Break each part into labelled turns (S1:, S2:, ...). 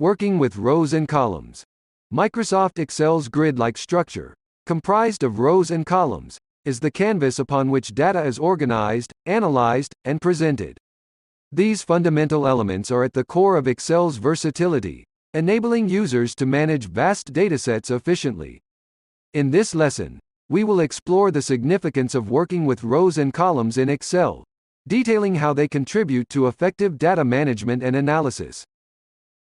S1: Working with rows and columns. Microsoft Excel's grid-like structure, comprised of rows and columns, is the canvas upon which data is organized, analyzed, and presented. These fundamental elements are at the core of Excel's versatility, enabling users to manage vast datasets efficiently. In this lesson, we will explore the significance of working with rows and columns in Excel, detailing how they contribute to effective data management and analysis.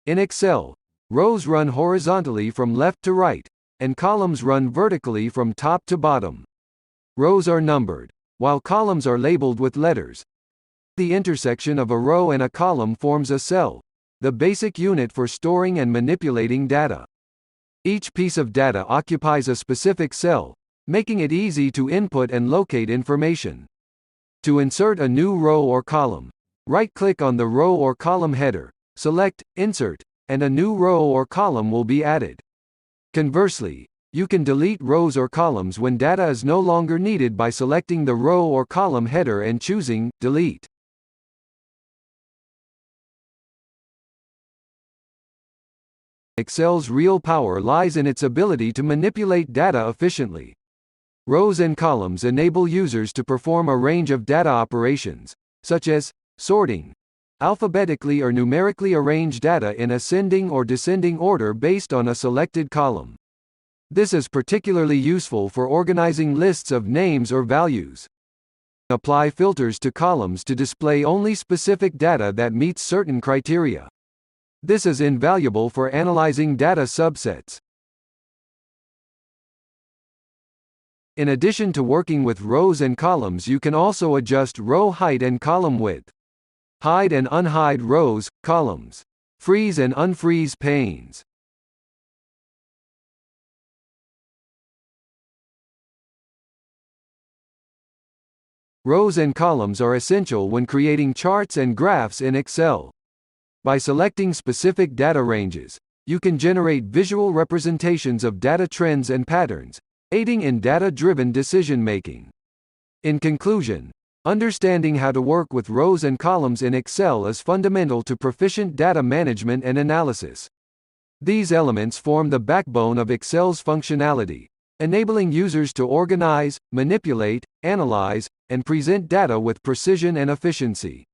S1: In Excel, rows run horizontally from left to right, and columns run vertically from top to bottom. Rows are numbered, while columns are labeled with letters. The intersection of a row and a column forms a cell, the basic unit for storing and manipulating data. Each piece of data occupies a specific cell, making it easy to input and locate information. To insert a new row or column, right-click on the row or column header, select Insert, and a new row or column will be added. Conversely, you can delete rows or columns when data is no longer needed by selecting the row or column header and choosing Delete. Excel's real power lies in its ability to manipulate data efficiently. Rows and columns enable users to perform a range of data operations, such as sorting, alphabetically or numerically arrange data in ascending or descending order based on a selected column. This is particularly useful for organizing lists of names or values. Apply filters to columns to display only specific data that meets certain criteria. This is invaluable for analyzing data subsets. In addition to working with rows and columns, you can also adjust row height and column width. Hide and unhide rows, columns. Freeze and unfreeze panes. Rows and columns are essential when creating charts and graphs in Excel. By selecting specific data ranges, you can generate visual representations of data trends and patterns, aiding in data-driven decision-making. In conclusion, understanding how to work with rows and columns in Excel is fundamental to proficient data management and analysis. These elements form the backbone of Excel's functionality, enabling users to organize, manipulate, analyze, and present data with precision and efficiency.